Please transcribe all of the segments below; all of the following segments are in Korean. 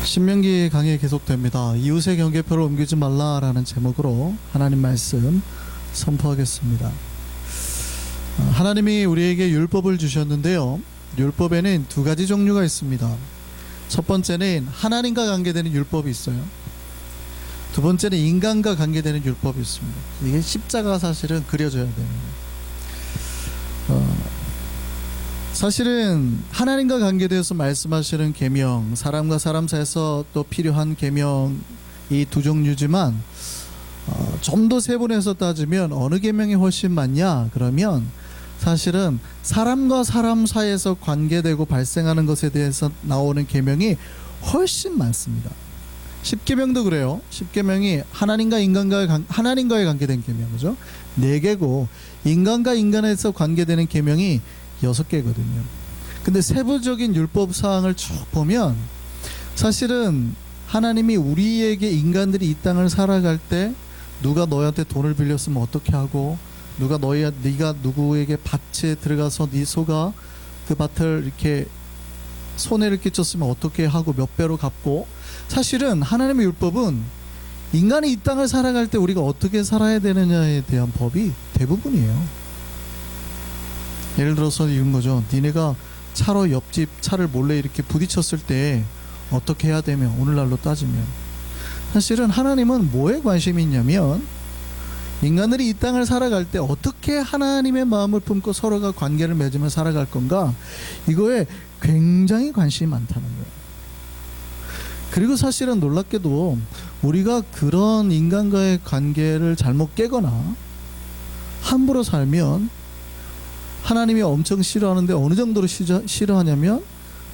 신명기 강의 계속됩니다. 이웃의 경계표를 옮기지 말라라는 제목으로 하나님 말씀 선포하겠습니다. 하나님이 우리에게 율법을 주셨는데요. 율법에는 두 가지 종류가 있습니다. 첫 번째는 하나님과 관계되는 율법이 있어요. 두 번째는 인간과 관계되는 율법이 있습니다. 이게 십자가가 사실은 그려져야 됩니다. 사실은 하나님과 관계되어서 말씀하시는 계명, 사람과 사람 사이에서 또 필요한 계명이 두 종류지만 좀 더 세분해서 따지면 어느 계명이 훨씬 많냐? 그러면 사실은 사람과 사람 사이에서 관계되고 발생하는 것에 대해서 나오는 계명이 훨씬 많습니다. 십계명도 그래요. 십계명이 하나님과의 관계된 계명, 그죠? 4개고 인간과 인간에서 관계되는 계명이 6개거든요. 근데 세부적인 율법 사항을 쭉 보면 사실은 하나님이 우리에게 인간들이 이 땅을 살아갈 때 누가 너한테 돈을 빌렸으면 어떻게 하고, 누가 네가 누구에게 밭에 들어가서 네 소가 그 밭을 이렇게 손해를 끼쳤으면 어떻게 하고 몇 배로 갚고, 사실은 하나님의 율법은 인간이 이 땅을 살아갈 때 우리가 어떻게 살아야 되느냐에 대한 법이 대부분이에요. 예를 들어서 이런 거죠. 니네가 차로 옆집 차를 몰래 이렇게 부딪혔을 때 어떻게 해야 되며, 오늘날로 따지면 사실은 하나님은 뭐에 관심이 있냐면 인간들이 이 땅을 살아갈 때 어떻게 하나님의 마음을 품고 서로가 관계를 맺으며 살아갈 건가, 이거에 굉장히 관심이 많다는 거예요. 그리고 사실은 놀랍게도 우리가 그런 인간과의 관계를 잘못 깨거나 함부로 살면 하나님이 엄청 싫어하는데 어느 정도로 싫어하냐면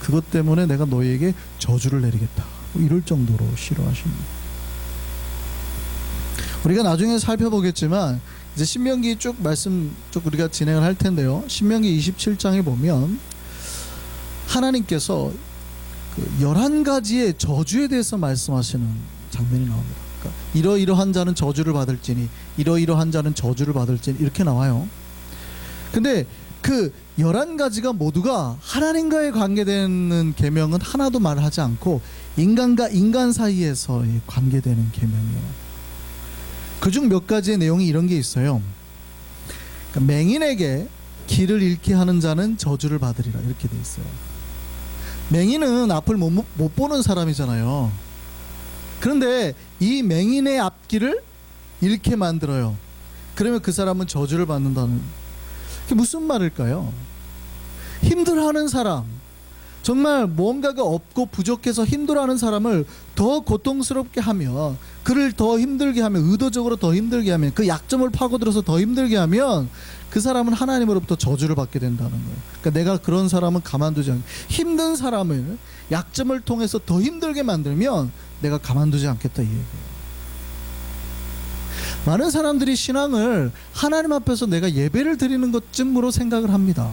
그것 때문에 내가 너희에게 저주를 내리겠다, 이럴 정도로 싫어하십니다. 우리가 나중에 살펴보겠지만 이제 신명기 쭉 말씀 쭉 우리가 진행을 할 텐데요. 신명기 27장에 보면 하나님께서 그 11가지의 저주에 대해서 말씀하시는 장면이 나옵니다. 그러니까 이러이러한 자는 저주를 받을지니 이러이러한 자는 저주를 받을지니 이렇게 나와요. 근데 그 11가지가 모두가 하나님과의 관계되는 계명은 하나도 말하지 않고 인간과 인간 사이에서의 관계되는 계명이에요. 그중 몇 가지의 내용이 이런 게 있어요. 그러니까 맹인에게 길을 잃게 하는 자는 저주를 받으리라, 이렇게 돼 있어요. 맹인은 앞을 못 보는 사람이잖아요. 그런데 이 맹인의 앞길을 잃게 만들어요. 그러면 그 사람은 저주를 받는다는, 그게 무슨 말일까요? 힘들어하는 사람, 정말 뭔가가 없고 부족해서 힘들어하는 사람을 더 고통스럽게 하면, 그를 더 힘들게 하면, 의도적으로 더 힘들게 하면, 그 약점을 파고들어서 더 힘들게 하면 그 사람은 하나님으로부터 저주를 받게 된다는 거예요. 그러니까 내가 그런 사람은 가만두지 않고, 힘든 사람을 약점을 통해서 더 힘들게 만들면 내가 가만두지 않겠다, 이 얘기예요. 많은 사람들이 신앙을 하나님 앞에서 내가 예배를 드리는 것쯤으로 생각을 합니다.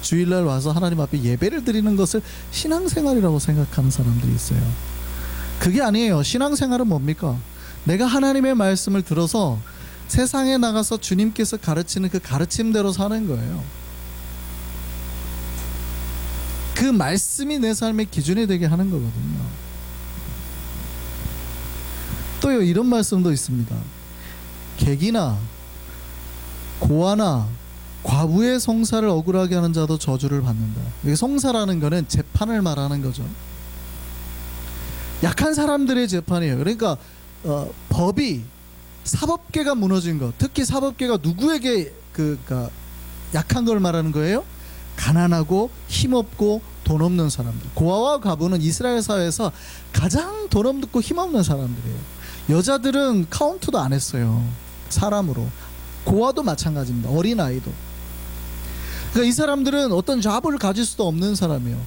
주일날 와서 하나님 앞에 예배를 드리는 것을 신앙생활이라고 생각하는 사람들이 있어요. 그게 아니에요. 신앙생활은 뭡니까? 내가 하나님의 말씀을 들어서 세상에 나가서 주님께서 가르치는 그 가르침대로 사는 거예요. 그 말씀이 내 삶의 기준이 되게 하는 거거든요. 또요, 이런 말씀도 있습니다. 객이나 고아나 과부의 성사를 억울하게 하는 자도 저주를 받는다. 이게 성사라는 거는 재판을 말하는 거죠. 약한 사람들의 재판이에요. 그러니까 법이, 사법계가 무너진 것, 특히 사법계가 누구에게 그러니까 약한 걸 말하는 거예요? 가난하고 힘없고 돈 없는 사람들. 고아와 과부는 이스라엘 사회에서 가장 돈 없고 힘없는 사람들이에요. 여자들은 카운트도 안 했어요, 사람으로. 고아도 마찬가지입니다. 어린아이도. 그러니까 이 사람들은 어떤 잡을 가질 수도 없는 사람이에요.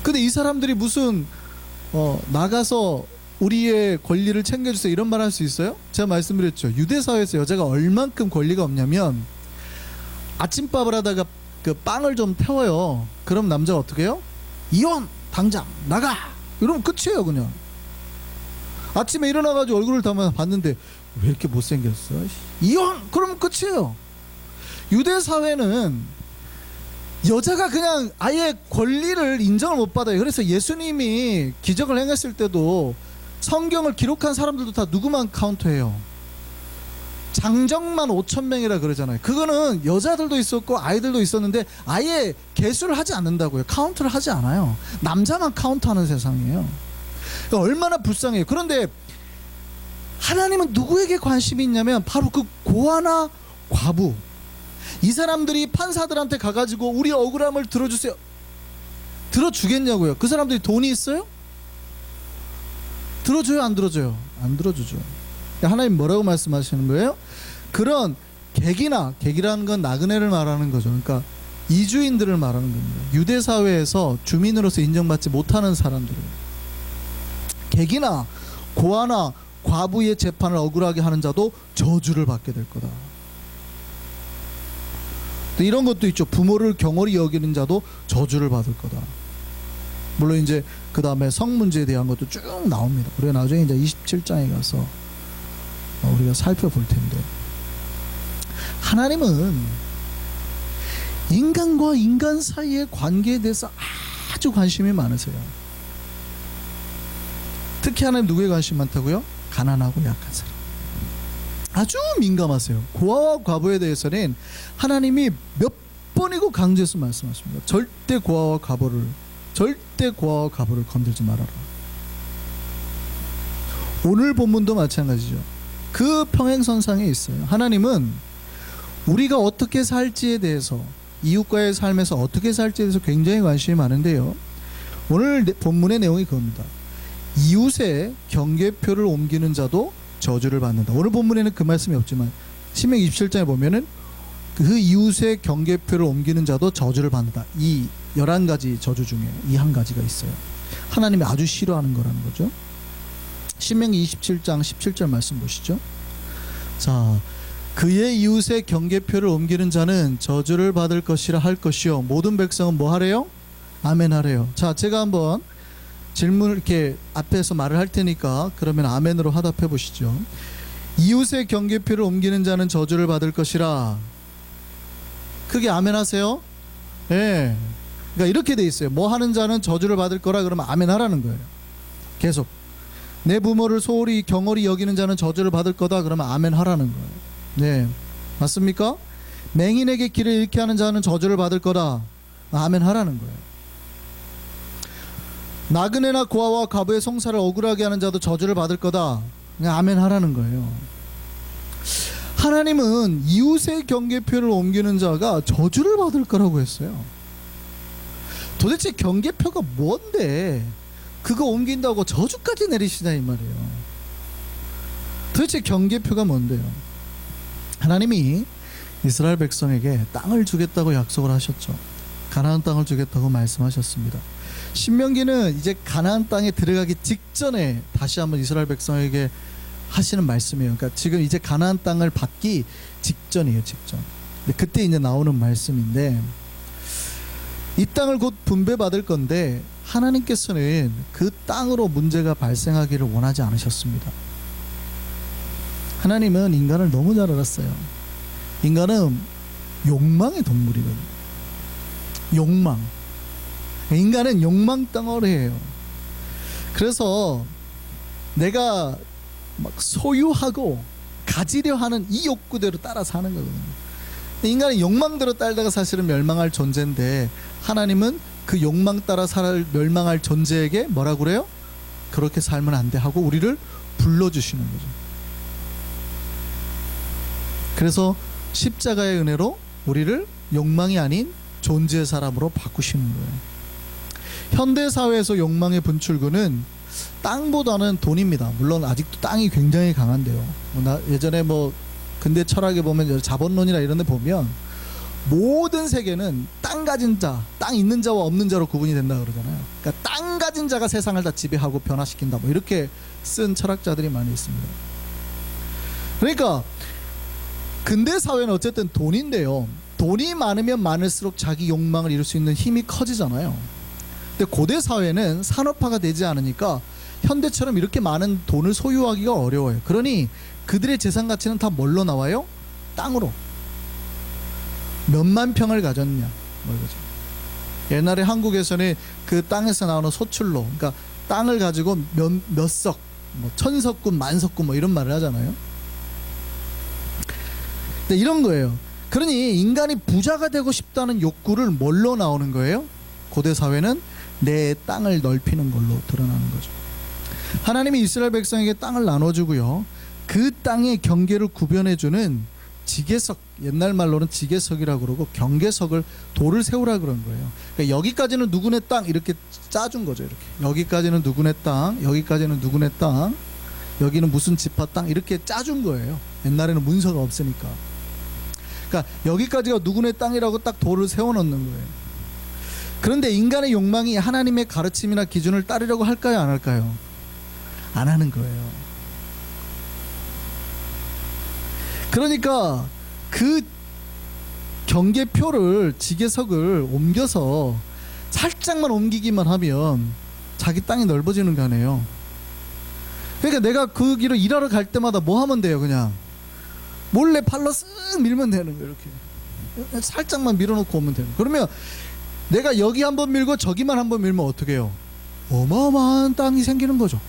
근데 이 사람들이 무슨 나가서 우리의 권리를 챙겨주세요 이런 말 할 수 있어요? 제가 말씀드렸죠. 유대사회에서 여자가 얼만큼 권리가 없냐면, 아침밥을 하다가 그 빵을 좀 태워요. 그럼 남자가 어떻게 해요? 이혼! 당장 나가! 이러면 끝이에요. 그냥 아침에 일어나가지고 얼굴을 봤는데 왜 이렇게 못생겼어? 이혼! 그러면 끝이에요. 유대 사회는 여자가 그냥 아예 권리를 인정을 못 받아요. 그래서 예수님이 기적을 행했을 때도 성경을 기록한 사람들도 다 누구만 카운트해요? 장정만 5,000명이라 그러잖아요. 그거는 여자들도 있었고 아이들도 있었는데 아예 개수를 하지 않는다고요. 카운트를 하지 않아요. 남자만 카운트하는 세상이에요. 그러니까 얼마나 불쌍해요. 그런데 하나님은 누구에게 관심이 있냐면 바로 그 고아나 과부, 이 사람들이 판사들한테 가가지고 우리 억울함을 들어주세요. 들어주겠냐고요. 그 사람들이 돈이 있어요? 들어줘요, 안 들어줘요? 안 들어주죠. 하나님 뭐라고 말씀하시는 거예요? 그런 객이라는 건 나그네를 말하는 거죠. 그러니까 이주인들을 말하는 겁니다. 유대 사회에서 주민으로서 인정받지 못하는 사람들, 객이나 고아나 과부의 재판을 억울하게 하는 자도 저주를 받게 될 거다. 또 이런 것도 있죠. 부모를 경홀히 여기는 자도 저주를 받을 거다. 물론 이제 그 다음에 성 문제에 대한 것도 쭉 나옵니다. 우리가 나중에 이제 27장에 가서 우리가 살펴볼 텐데, 하나님은 인간과 인간 사이의 관계에 대해서 아주 관심이 많으세요. 특히 하나님 누구에 관심 많다고요? 가난하고 약한 사람. 아주 민감하세요. 고아와 과부에 대해서는 하나님이 몇 번이고 강조해서 말씀하십니다. 절대 고아와 과부를 건들지 말아라. 오늘 본문도 마찬가지죠. 그 평행선상에 있어요. 하나님은 우리가 어떻게 살지에 대해서, 이웃과의 삶에서 어떻게 살지에 대해서 굉장히 관심이 많은데요, 오늘 본문의 내용이 그겁니다. 이웃의 경계표를 옮기는 자도 저주를 받는다. 오늘 본문에는 그 말씀이 없지만 신명기 27장에 보면은 그 이웃의 경계표를 옮기는 자도 저주를 받는다. 이 11가지 저주 중에 이 한 가지가 있어요. 하나님이 아주 싫어하는 거라는 거죠. 신명기 27장 17절 말씀 보시죠. 자, 그의 이웃의 경계표를 옮기는 자는 저주를 받을 것이라 할 것이요, 모든 백성은 뭐 하래요? 아멘 하래요. 자, 제가 한번 질문을 이렇게 앞에서 말을 할 테니까 그러면 아멘으로 화답해 보시죠. 이웃의 경계표를 옮기는 자는 저주를 받을 것이라. 크게 아멘 하세요. 예. 네. 그러니까 이렇게 돼 있어요. 뭐 하는 자는 저주를 받을 거라 그러면 아멘 하라는 거예요. 계속. 내 부모를 소홀히 경홀히 여기는 자는 저주를 받을 거다 그러면 아멘 하라는 거예요. 네. 맞습니까? 맹인에게 길을 잃게 하는 자는 저주를 받을 거다. 아멘 하라는 거예요. 나그네나 고아와 과부의 송사를 억울하게 하는 자도 저주를 받을 거다. 그냥 아멘 하라는 거예요. 하나님은 이웃의 경계표를 옮기는 자가 저주를 받을 거라고 했어요. 도대체 경계표가 뭔데 그거 옮긴다고 저주까지 내리시나 이 말이에요. 도대체 경계표가 뭔데요? 하나님이 이스라엘 백성에게 땅을 주겠다고 약속을 하셨죠. 가나안 땅을 주겠다고 말씀하셨습니다. 신명기는 이제 가나안 땅에 들어가기 직전에 다시 한번 이스라엘 백성에게 하시는 말씀이에요. 그러니까 지금 이제 가나안 땅을 받기 직전이에요, 직전. 근데 그때 이제 나오는 말씀인데, 이 땅을 곧 분배받을 건데 하나님께서는 그 땅으로 문제가 발생하기를 원하지 않으셨습니다. 하나님은 인간을 너무 잘 알았어요. 인간은 욕망의 동물이거든요. 욕망. 인간은 욕망 덩어리예요. 그래서 내가 막 소유하고 가지려 하는 이 욕구대로 따라 사는 거거든요. 인간은 욕망대로 따르다가 사실은 멸망할 존재인데, 하나님은 그 욕망 따라 멸망할 존재에게 뭐라고 그래요? 그렇게 살면 안 돼 하고 우리를 불러주시는 거죠. 그래서 십자가의 은혜로 우리를 욕망이 아닌 존재의 사람으로 바꾸시는 거예요. 현대사회에서 욕망의 분출구는 땅보다는 돈입니다. 물론 아직도 땅이 굉장히 강한데요. 예전에 근대 철학에 보면 자본론이나 이런 데 보면 모든 세계는 땅 가진 자, 땅 있는 자와 없는 자로 구분이 된다 그러잖아요. 그러니까 땅 가진 자가 세상을 다 지배하고 변화시킨다, 이렇게 쓴 철학자들이 많이 있습니다. 그러니까 근대 사회는 어쨌든 돈인데요, 돈이 많으면 많을수록 자기 욕망을 이룰 수 있는 힘이 커지잖아요. 근데 고대 사회는 산업화가 되지 않으니까 현대처럼 이렇게 많은 돈을 소유하기가 어려워요. 그러니 그들의 재산 가치는 다 뭘로 나와요? 땅으로. 몇만 평을 가졌냐, 이거죠. 옛날에 한국에서는 그 땅에서 나오는 소출로, 그러니까 땅을 가지고 몇 석, 뭐 천석군, 만석군 뭐 이런 말을 하잖아요. 근데 이런 거예요. 그러니 인간이 부자가 되고 싶다는 욕구를 뭘로 나오는 거예요? 고대 사회는 내 땅을 넓히는 걸로 드러나는 거죠. 하나님이 이스라엘 백성에게 땅을 나눠주고요, 그 땅의 경계를 구별해주는 지계석, 옛날 말로는 지계석이라고 그러고 경계석을, 돌을 세우라 그런 거예요. 그러니까 여기까지는 누구네 땅 이렇게 짜준 거죠. 이렇게 여기까지는 누구네 땅, 여기까지는 누구네 땅, 여기는 무슨 지파 땅 이렇게 짜준 거예요. 옛날에는 문서가 없으니까. 그러니까 여기까지가 누구네 땅이라고 딱 돌을 세워놓는 거예요. 그런데 인간의 욕망이 하나님의 가르침이나 기준을 따르려고 할까요, 안 할까요? 안 하는 거예요. 그러니까 그 경계표를, 지계석을 옮겨서 살짝만 옮기기만 하면 자기 땅이 넓어지는 거 아니에요. 그러니까 내가 그 길을 일하러 갈 때마다 뭐 하면 돼요? 그냥 몰래 팔로 쓱 밀면 되는 거예요. 이렇게 살짝만 밀어놓고 오면 되는 거예요. 그러면 내가 여기 한번 밀고 저기만 한번 밀면 어떻게 해요? 어마어마한 땅이 생기는 거죠.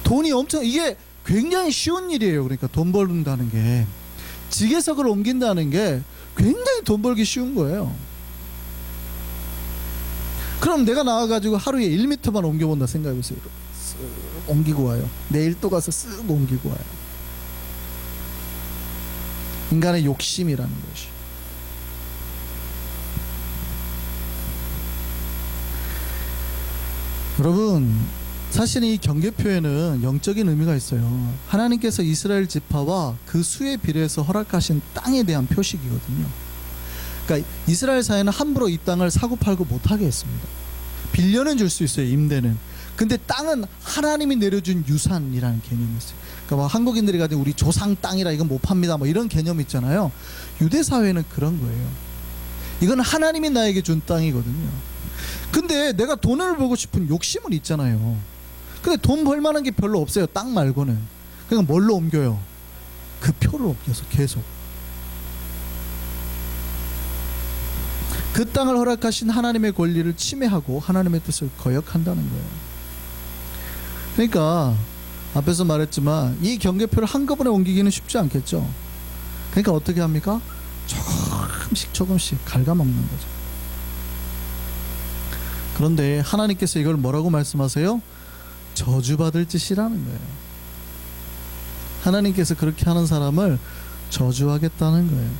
돈이 엄청, 이게 굉장히 쉬운 일이에요. 그러니까 돈 벌는다는 게, 지계석을 옮긴다는 게 굉장히 돈 벌기 쉬운 거예요. 그럼 내가 나와가지고 하루에 1m만 옮겨본다 생각해보세요. 쓱 옮기고 와요. 내일 또 가서 쓱 옮기고 와요. 인간의 욕심이라는 것이. 여러분, 사실 이 경계표에는 영적인 의미가 있어요. 하나님께서 이스라엘 지파와 그 수에 비례해서 허락하신 땅에 대한 표식이거든요. 그러니까 이스라엘 사회는 함부로 이 땅을 사고팔고 못하게 했습니다. 빌려는 줄 수 있어요, 임대는. 근데 땅은 하나님이 내려준 유산이라는 개념이 있어요. 그러니까 뭐 한국인들이 가진 우리 조상 땅이라 이건 못 팝니다, 뭐 이런 개념 있잖아요. 유대 사회는 그런 거예요. 이건 하나님이 나에게 준 땅이거든요. 근데 내가 돈을 벌고 싶은 욕심은 있잖아요. 근데 돈 벌만한 게 별로 없어요, 땅 말고는. 그러니까 뭘로 옮겨요? 그 표를 옮겨서 계속. 그 땅을 허락하신 하나님의 권리를 침해하고 하나님의 뜻을 거역한다는 거예요. 그러니까 앞에서 말했지만 이 경계표를 한꺼번에 옮기기는 쉽지 않겠죠. 그러니까 어떻게 합니까? 조금씩 조금씩 갉아먹는 거죠. 그런데 하나님께서 이걸 뭐라고 말씀하세요? 저주받을 짓이라는 거예요. 하나님께서 그렇게 하는 사람을 저주하겠다는 거예요.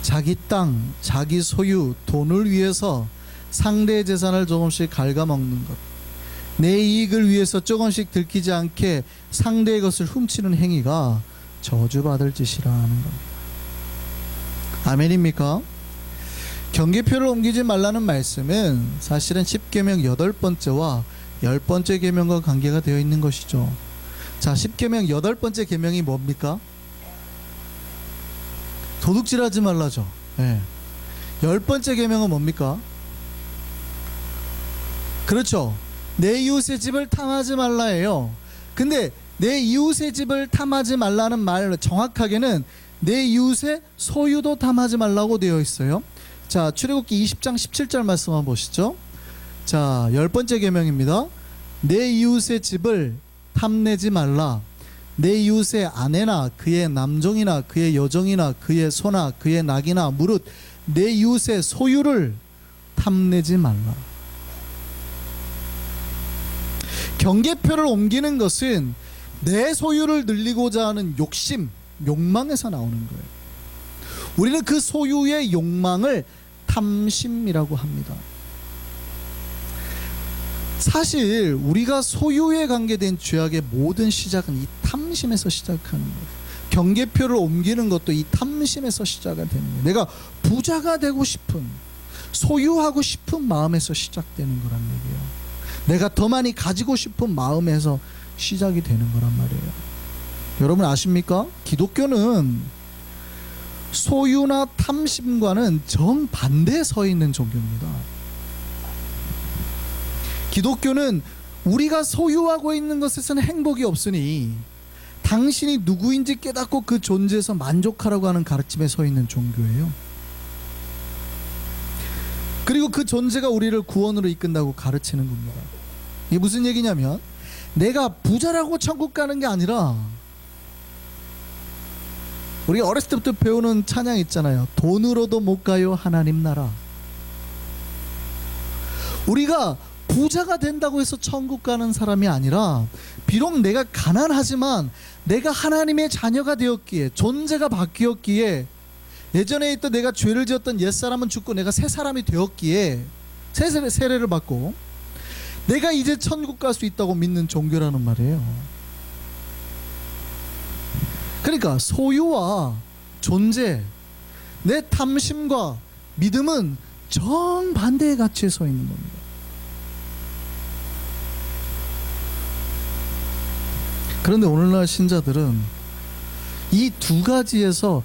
자기 땅, 자기 소유, 돈을 위해서 상대의 재산을 조금씩 갉아먹는 것, 내 이익을 위해서 조금씩 들키지 않게 상대의 것을 훔치는 행위가 저주받을 짓이라는 겁니다. 아멘입니까? 경계표를 옮기지 말라는 말씀은 사실은 10계명 8번째와 10번째 계명과 관계가 되어 있는 것이죠. 자, 10계명 8번째 계명이 뭡니까? 도둑질하지 말라죠. 네. 10번째 계명은 뭡니까? 그렇죠. 내 이웃의 집을 탐하지 말라예요. 근데 내 이웃의 집을 탐하지 말라는 말, 정확하게는 내 이웃의 소유도 탐하지 말라고 되어 있어요. 자, 출애굽기 20장 17절 말씀 한번 보시죠. 자, 10번째 계명입니다. 내 이웃의 집을 탐내지 말라. 내 이웃의 아내나 그의 남종이나 그의 여종이나 그의 소나 그의 낙이나 무릇 내 이웃의 소유를 탐내지 말라. 경계표를 옮기는 것은 내 소유를 늘리고자 하는 욕심, 욕망에서 나오는 거예요. 우리는 그 소유의 욕망을 탐심이라고 합니다. 사실 우리가 소유에 관계된 죄악의 모든 시작은 이 탐심에서 시작하는 거예요. 경계표를 옮기는 것도 이 탐심에서 시작이 되는 거예요. 내가 부자가 되고 싶은, 소유하고 싶은 마음에서 시작되는 거란 얘기예요. 내가 더 많이 가지고 싶은 마음에서 시작이 되는 거란 말이에요. 여러분 아십니까? 기독교는 소유나 탐심과는 정반대에 서 있는 종교입니다. 기독교는 우리가 소유하고 있는 것에서는 행복이 없으니 당신이 누구인지 깨닫고 그 존재에서 만족하라고 하는 가르침에 서 있는 종교예요. 그리고 그 존재가 우리를 구원으로 이끈다고 가르치는 겁니다. 이게 무슨 얘기냐면 내가 부자라고 천국 가는 게 아니라, 우리가 어렸을 때부터 배우는 찬양 있잖아요. 돈으로도 못 가요 하나님 나라. 우리가 부자가 된다고 해서 천국 가는 사람이 아니라, 비록 내가 가난하지만 내가 하나님의 자녀가 되었기에, 존재가 바뀌었기에, 예전에 있던 내가 죄를 지었던 옛사람은 죽고 내가 새 사람이 되었기에, 세례를 받고 내가 이제 천국 갈 수 있다고 믿는 종교라는 말이에요. 그러니까 소유와 존재, 내 탐심과 믿음은 정반대의 가치에 서 있는 겁니다. 그런데 오늘날 신자들은 이 두 가지에서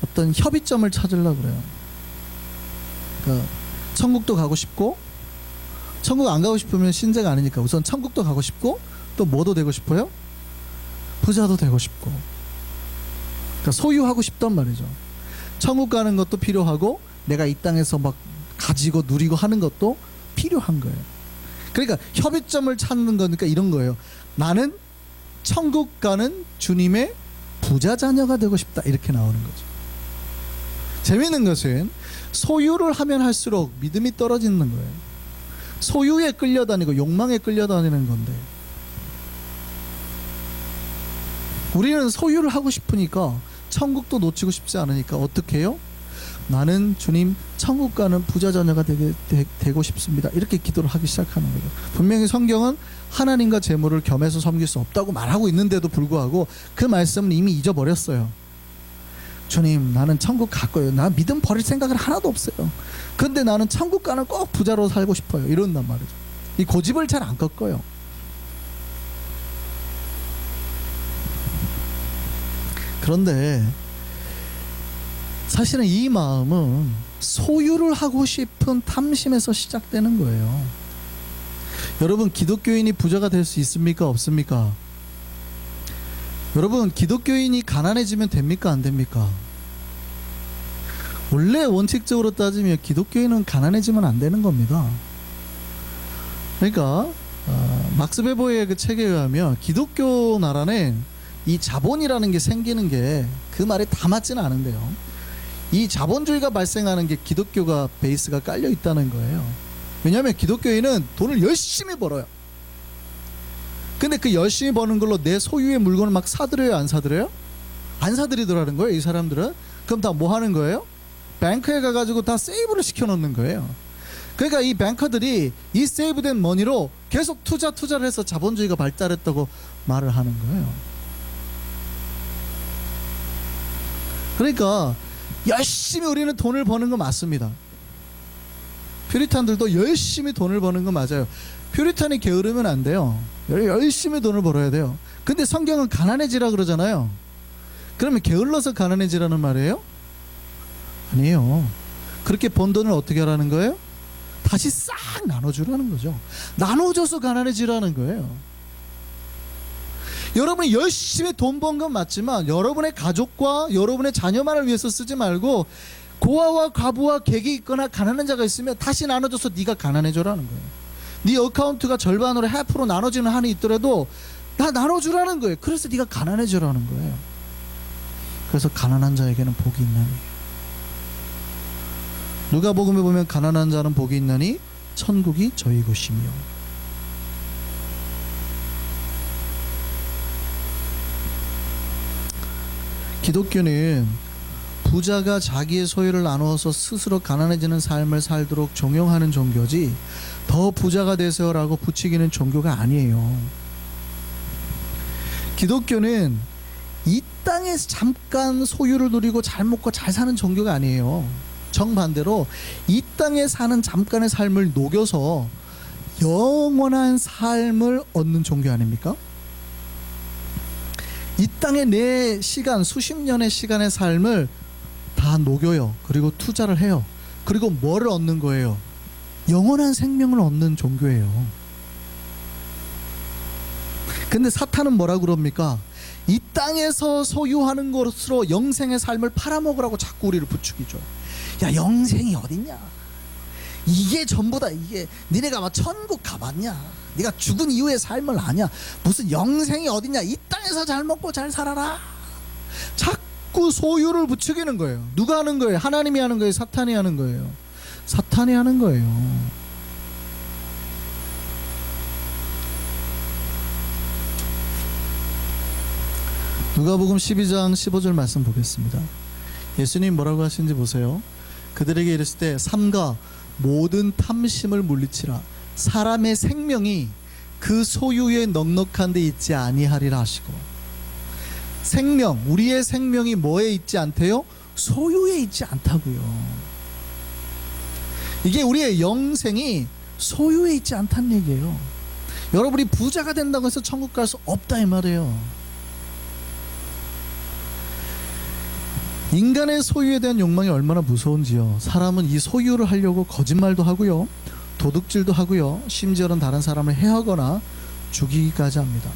어떤 협의점을 찾으려고 그래요. 그러니까 천국도 가고 싶고, 천국 안 가고 싶으면 신자가 아니니까 우선 천국도 가고 싶고, 또 뭐도 되고 싶어요? 부자도 되고 싶고. 그러니까 소유하고 싶단 말이죠. 천국 가는 것도 필요하고, 내가 이 땅에서 막 가지고 누리고 하는 것도 필요한 거예요. 그러니까 협의점을 찾는 거니까 이런 거예요. 나는 천국 가는 주님의 부자 자녀가 되고 싶다, 이렇게 나오는 거죠. 재미있는 것은 소유를 하면 할수록 믿음이 떨어지는 거예요. 소유에 끌려다니고 욕망에 끌려다니는 건데, 우리는 소유를 하고 싶으니까, 천국도 놓치고 싶지 않으니까 어떻게 해요? 나는 주님 천국 가는 부자 자녀가 되고 싶습니다, 이렇게 기도를 하기 시작하는 거죠. 분명히 성경은 하나님과 재물을 겸해서 섬길 수 없다고 말하고 있는데도 불구하고 그 말씀은 이미 잊어버렸어요. 주님, 나는 천국 갈 거예요. 나 믿음 버릴 생각은 하나도 없어요. 근데 나는 천국 가는 꼭 부자로 살고 싶어요, 이런단 말이죠. 이 고집을 잘 안 꺾어요. 그런데 사실은 이 마음은 소유를 하고 싶은 탐심에서 시작되는 거예요. 여러분, 기독교인이 부자가 될 수 있습니까? 없습니까? 여러분, 기독교인이 가난해지면 됩니까? 안 됩니까? 원래 원칙적으로 따지면 기독교인은 가난해지면 안 되는 겁니다. 그러니까 막스 베버의 그 책에 의하면 기독교 나라는 이 자본이라는 게 생기는 게 그 말이 다 맞지는 않은데요, 이 자본주의가 발생하는 게 기독교가 베이스가 깔려 있다는 거예요. 왜냐하면 기독교인은 돈을 열심히 벌어요. 근데 그 열심히 버는 걸로 내 소유의 물건을 막 사들여요, 안 사들여요? 안 사들이더라는 거예요, 이 사람들은. 그럼 다 뭐 하는 거예요? 뱅크에 가가지고 다 세이브를 시켜놓는 거예요. 그러니까 이 뱅커들이 이 세이브된 머니로 계속 투자를 해서 자본주의가 발달했다고 말을 하는 거예요. 그러니까 열심히 우리는 돈을 버는 거 맞습니다. 퓨리탄들도 열심히 돈을 버는 거 맞아요. 퓨리탄이 게으르면 안 돼요. 열심히 돈을 벌어야 돼요. 근데 성경은 가난해지라 그러잖아요. 그러면 게을러서 가난해지라는 말이에요? 아니에요. 그렇게 번 돈을 어떻게 하라는 거예요? 다시 싹 나눠주라는 거죠. 나눠줘서 가난해지라는 거예요. 여러분이 열심히 돈 번 건 맞지만 여러분의 가족과 여러분의 자녀만을 위해서 쓰지 말고, 고아와 과부와 객이 있거나 가난한 자가 있으면 다시 나눠줘서 네가 가난해져라는 거예요. 네 어카운트가 절반으로 half로 나눠지는 한이 있더라도 다 나눠주라는 거예요. 그래서 네가 가난해져라는 거예요. 그래서 가난한 자에게는 복이 있나니, 누가복음에 보면 가난한 자는 복이 있나니 천국이 저희 것이며. 기독교는 부자가 자기의 소유를 나누어서 스스로 가난해지는 삶을 살도록 종용하는 종교지, 더 부자가 되세요라고 부추기는 종교가 아니에요. 기독교는 이 땅에서 잠깐 소유를 누리고 잘 먹고 잘 사는 종교가 아니에요. 정반대로 이 땅에 사는 잠깐의 삶을 녹여서 영원한 삶을 얻는 종교 아닙니까? 이 땅에 내 시간, 수십 년의 시간의 삶을 다 녹여요. 그리고 투자를 해요. 그리고 뭐를 얻는 거예요? 영원한 생명을 얻는 종교예요. 근데 사탄은 뭐라 그럽니까? 이 땅에서 소유하는 것으로 영생의 삶을 팔아먹으라고 자꾸 우리를 부추기죠. 야, 영생이 어딨냐? 이게 전부다. 이게 니네가 막 천국 가봤냐? 네가 죽은 이후의 삶을 아냐? 무슨 영생이 어딨냐? 이 땅에서 잘 먹고 잘 살아라. 자꾸 소유를 부추기는 거예요. 누가 하는 거예요? 하나님이 하는 거예요? 사탄이 하는 거예요? 사탄이 하는 거예요. 누가복음 12장 15절 말씀 보겠습니다. 예수님 뭐라고 하시는지 보세요. 그들에게 이르실 때 삼가 모든 탐심을 물리치라. 사람의 생명이 그 소유에 넉넉한 데 있지 아니하리라 하시고, 생명, 우리의 생명이 뭐에 있지 않대요? 소유에 있지 않다고요. 이게 우리의 영생이 소유에 있지 않다는 얘기예요. 여러분이 부자가 된다고 해서 천국 갈 수 없다 이 말이에요. 인간의 소유에 대한 욕망이 얼마나 무서운지요. 사람은 이 소유를 하려고 거짓말도 하고요, 도둑질도 하고요, 심지어는 다른 사람을 해하거나 죽이기까지 합니다.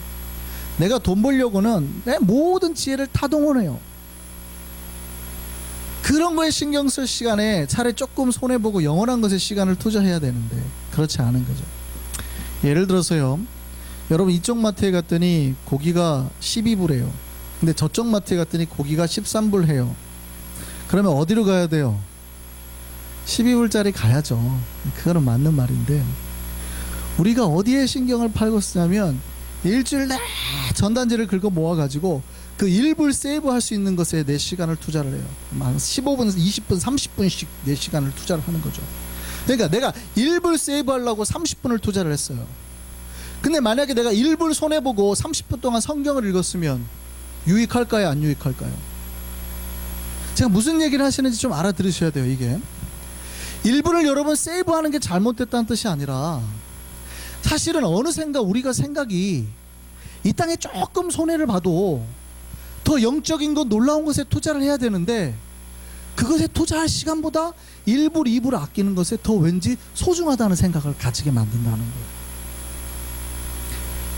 내가 돈 벌려고는 내 모든 지혜를 다 동원해요. 그런 거에 신경 쓸 시간에 차라리 조금 손해보고 영원한 것에 시간을 투자해야 되는데 그렇지 않은 거죠. 예를 들어서요, 여러분 이쪽 마트에 갔더니 고기가 12불이에요. 근데 저쪽 마트에 갔더니 고기가 13불 해요. 그러면 어디로 가야 돼요? 12불짜리 가야죠. 그거는 맞는 말인데, 우리가 어디에 신경을 팔고 쓰냐면 일주일 내 전단지를 긁어 모아가지고 그 1불 세이브할 수 있는 것에 내 시간을 투자를 해요. 15분, 20분, 30분씩 내 시간을 투자를 하는 거죠. 그러니까 내가 1불 세이브하려고 30분을 투자를 했어요. 근데 만약에 내가 1불 손해보고 30분 동안 성경을 읽었으면 유익할까요? 안 유익할까요? 제가 무슨 얘기를 하시는지 좀 알아들으셔야 돼요. 이게 1분을 여러분 세이브하는 게 잘못됐다는 뜻이 아니라, 사실은 어느샌가 우리가 생각이 이 땅에 조금 손해를 봐도 더 영적인 것, 놀라운 것에 투자를 해야 되는데, 그것에 투자할 시간보다 1불, 2불 아끼는 것에 더 왠지 소중하다는 생각을 가지게 만든다는 거예요.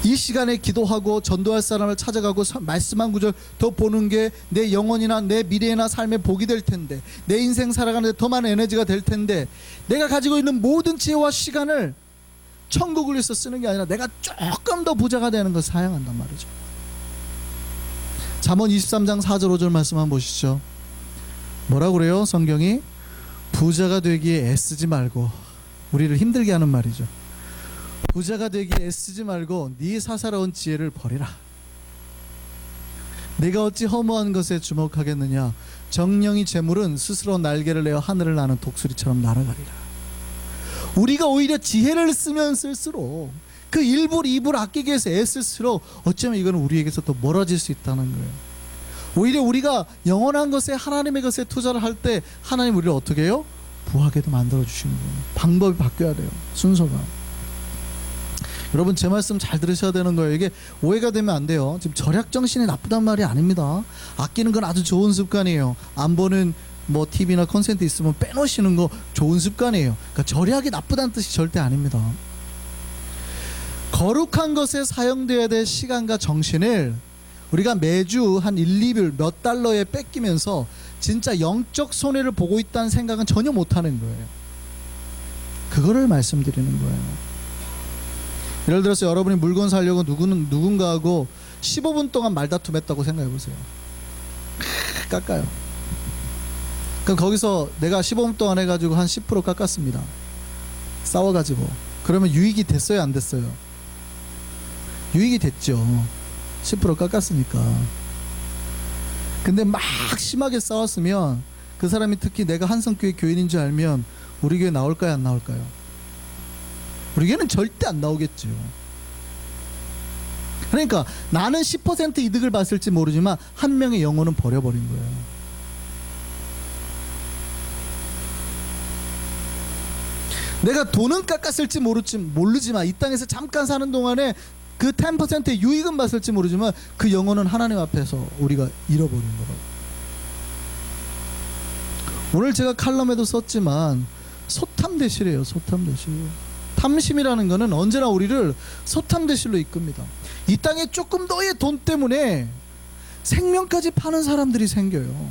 이 시간에 기도하고 전도할 사람을 찾아가고 말씀 한 구절 더 보는 게 내 영혼이나 내 미래나 삶에 복이 될 텐데, 내 인생 살아가는데 더 많은 에너지가 될 텐데, 내가 가지고 있는 모든 지혜와 시간을 천국을 위해서 쓰는 게 아니라 내가 조금 더 부자가 되는 것을 사용한단 말이죠. 잠언 23장 4절 5절 말씀 한번 보시죠. 뭐라고 그래요? 성경이 부자가 되기에 애쓰지 말고, 우리를 힘들게 하는 말이죠. 부자가 되기에 애쓰지 말고 네 사사로운 지혜를 버리라. 내가 어찌 허무한 것에 주목하겠느냐. 정령이 재물은 스스로 날개를 내어 하늘을 나는 독수리처럼 날아가리라. 우리가 오히려 지혜를 쓰면 쓸수록, 그 1불 2불 아끼기 위해서 애쓸수록 어쩌면 이거는 우리에게서 더 멀어질 수 있다는 거예요. 오히려 우리가 영원한 것에, 하나님의 것에 투자를 할 때 하나님 우리를 어떻게 해요? 부하게도 만들어 주시는 거예요. 방법이 바뀌어야 돼요. 순서가. 여러분 제 말씀 잘 들으셔야 되는 거예요. 이게 오해가 되면 안 돼요. 지금 절약 정신이 나쁘단 말이 아닙니다. 아끼는 건 아주 좋은 습관이에요. 안 보는 뭐 TV나 콘센트 있으면 빼놓으시는 거 좋은 습관이에요. 그러니까 절약이 나쁘다는 뜻이 절대 아닙니다. 거룩한 것에 사용되어야 될 시간과 정신을 우리가 매주 한 1, 2불 몇 달러에 뺏기면서 진짜 영적 손해를 보고 있다는 생각은 전혀 못하는 거예요. 그거를 말씀드리는 거예요. 예를 들어서 여러분이 물건 사려고 누군가하고 15분 동안 말다툼했다고 생각해 보세요. 깎아요. 그럼 거기서 내가 15분 동안 해가지고 한 10% 깎았습니다. 싸워가지고. 그러면 유익이 됐어요, 안 됐어요? 유익이 됐죠. 10% 깎았으니까. 근데 막 심하게 싸웠으면 그 사람이 특히 내가 한성교회 교인인 줄 알면 우리 교회 나올까요, 안 나올까요? 우리 교회는 절대 안 나오겠죠. 그러니까 나는 10% 이득을 봤을지 모르지만 한 명의 영혼은 버려버린 거예요. 내가 돈은 깎았을지 모르지만 이 땅에서 잠깐 사는 동안에 그 10%의 유익은 봤을지 모르지만 그 영혼은 하나님 앞에서 우리가 잃어버린 거라고. 오늘 제가 칼럼에도 썼지만 소탐대실이에요. 소탐대실. 탐심이라는 것은 언제나 우리를 소탐대실로 이끕니다. 이 땅에 조금 더의 돈 때문에 생명까지 파는 사람들이 생겨요.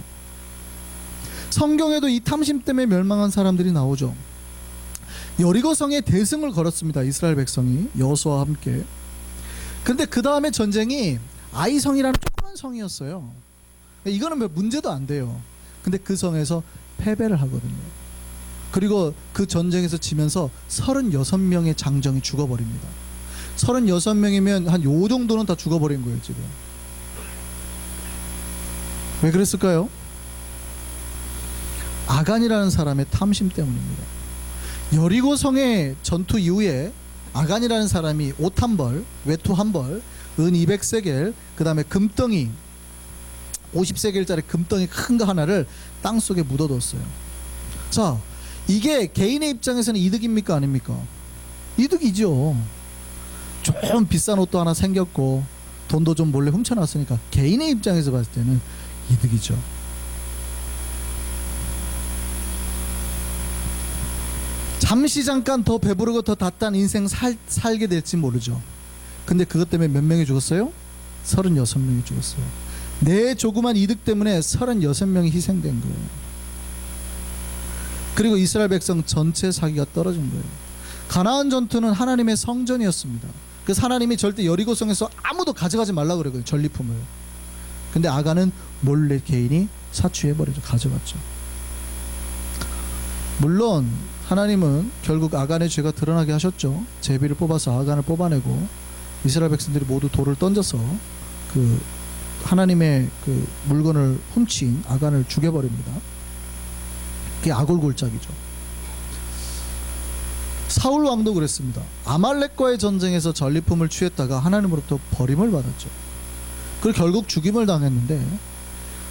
성경에도 이 탐심 때문에 멸망한 사람들이 나오죠. 여리고 성에 대승을 걸었습니다. 이스라엘 백성이 여호수아와 함께. 근데 그 다음에 전쟁이 아이성이라는 조그만 성이었어요. 이거는 뭐 문제도 안 돼요. 근데 그 성에서 패배를 하거든요. 그리고 그 전쟁에서 지면서 36명의 장정이 죽어버립니다. 36명이면 한 요 정도는 다 죽어버린 거예요 지금. 왜 그랬을까요? 아간이라는 사람의 탐심 때문입니다. 여리고 성의 전투 이후에 아간이라는 사람이 옷 한 벌, 외투 한 벌, 은 200세겔, 그 다음에 금덩이 50세겔짜리 금덩이 큰 거 하나를 땅속에 묻어뒀어요. 자, 이게 개인의 입장에서는 이득입니까 아닙니까? 이득이죠. 좀 비싼 옷도 하나 생겼고 돈도 좀 몰래 훔쳐놨으니까 개인의 입장에서 봤을 때는 이득이죠. 잠시 잠깐 더 배부르고 더 닷단 인생 살게 될지 모르죠. 근데 그것 때문에 몇 명이 죽었어요? 36명이 죽었어요. 내 조그만 이득 때문에 36명이 희생된 거예요. 그리고 이스라엘 백성 전체 사기가 떨어진 거예요. 가나안 전투는 하나님의 성전이었습니다. 그래서 하나님이 절대 여리고성에서 아무도 가져가지 말라고 그래요. 전리품을. 근데 아간은 몰래 개인이 사취해버리죠. 가져갔죠. 물론 하나님은 결국 아간의 죄가 드러나게 하셨죠. 제비를 뽑아서 아간을 뽑아내고 이스라엘 백성들이 모두 돌을 던져서 그 하나님의 그 물건을 훔친 아간을 죽여버립니다. 그게 아골골짜기죠. 사울 왕도 그랬습니다. 아말렉과의 전쟁에서 전리품을 취했다가 하나님으로부터 버림을 받았죠. 그리고 결국 죽임을 당했는데,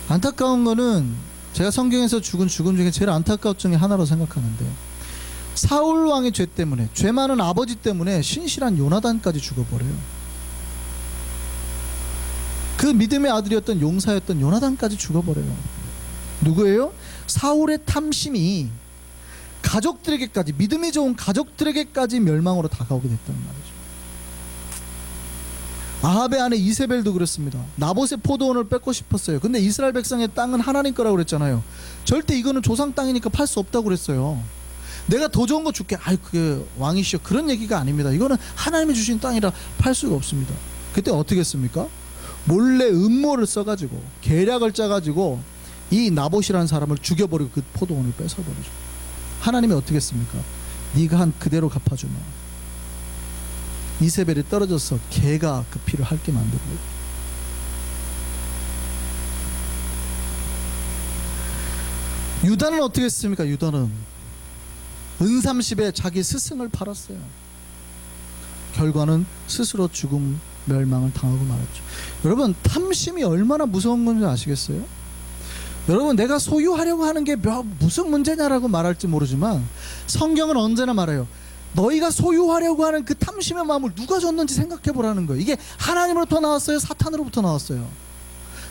안타까운 거는 제가 성경에서 죽은 죽음 중에 제일 안타까운 중에 하나로 생각하는데, 사울 왕의 죄 때문에, 죄 많은 아버지 때문에 신실한 요나단까지 죽어버려요. 그 믿음의 아들이었던 용사였던 요나단까지 죽어버려요. 누구예요? 사울의 탐심이 가족들에게까지, 믿음이 좋은 가족들에게까지 멸망으로 다가오게 됐다는 말이죠. 아합의 아내 이세벨도 그렇습니다. 나봇의 포도원을 뺏고 싶었어요. 근데 이스라엘 백성의 땅은 하나님 거라고 그랬잖아요. 절대 이거는 조상 땅이니까 팔 수 없다고 그랬어요. 내가 더 좋은 거 줄게. 아이, 그게 왕이시여, 그런 얘기가 아닙니다. 이거는 하나님이 주신 땅이라 팔 수가 없습니다. 그때 어떻게 했습니까? 몰래 음모를 써가지고, 계략을 짜가지고 이 나봇이라는 사람을 죽여버리고 그 포도원을 뺏어버리죠. 하나님이 어떻게 했습니까? 네가 한 그대로 갚아주마. 이세벨이 떨어져서 개가 그 피를 핥게 만들고. 유다는 어떻게 했습니까? 유다는 은삼십에 자기 스승을 팔았어요. 결과는 스스로 죽음, 멸망을 당하고 말았죠. 여러분, 탐심이 얼마나 무서운 건지 아시겠어요? 여러분, 내가 소유하려고 하는 게 무슨 문제냐라고 말할지 모르지만 성경은 언제나 말해요. 너희가 소유하려고 하는 그 탐심의 마음을 누가 줬는지 생각해 보라는 거예요. 이게 하나님으로부터 나왔어요? 사탄으로부터 나왔어요?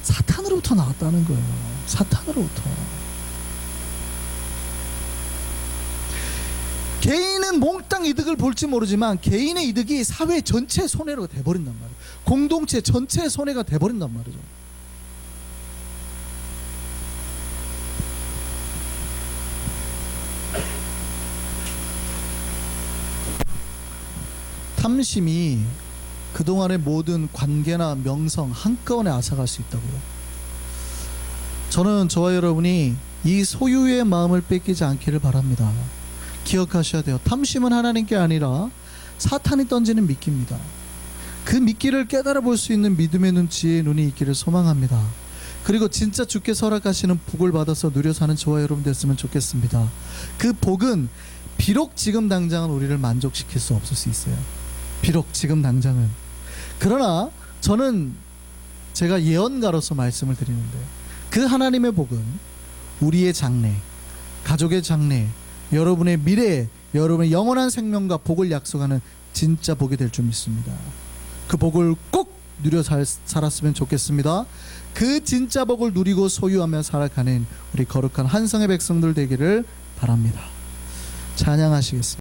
사탄으로부터 나왔다는 거예요. 사탄으로부터. 개인은 몽땅 이득을 볼지 모르지만 개인의 이득이 사회 전체의 손해가 돼버린단 말이에요. 공동체 전체의 손해가 돼버린단 말이죠. 탐심이 그동안의 모든 관계나 명성 한꺼번에 앗아갈 수 있다고요. 저는 저와 여러분이 이 소유의 마음을 뺏기지 않기를 바랍니다. 기억하셔야 돼요. 탐심은 하나님께 아니라 사탄이 던지는 미끼입니다. 그 미끼를 깨달아 볼 수 있는 믿음의 눈, 지혜의 눈이 있기를 소망합니다. 그리고 진짜 주께서 허락하시는 복을 받아서 누려 사는 저와 여러분 됐으면 좋겠습니다. 그 복은 비록 지금 당장은 우리를 만족시킬 수 없을 수 있어요. 비록 지금 당장은. 그러나 저는 제가 예언가로서 말씀을 드리는데, 그 하나님의 복은 우리의 장래, 가족의 장래, 여러분의 미래, 여러분의 영원한 생명과 복을 약속하는 진짜 복이 될 줄 믿습니다. 그 복을 꼭 누려 살았으면 좋겠습니다. 그 진짜 복을 누리고 소유하며 살아가는 우리 거룩한 한성의 백성들 되기를 바랍니다. 찬양하시겠습니다.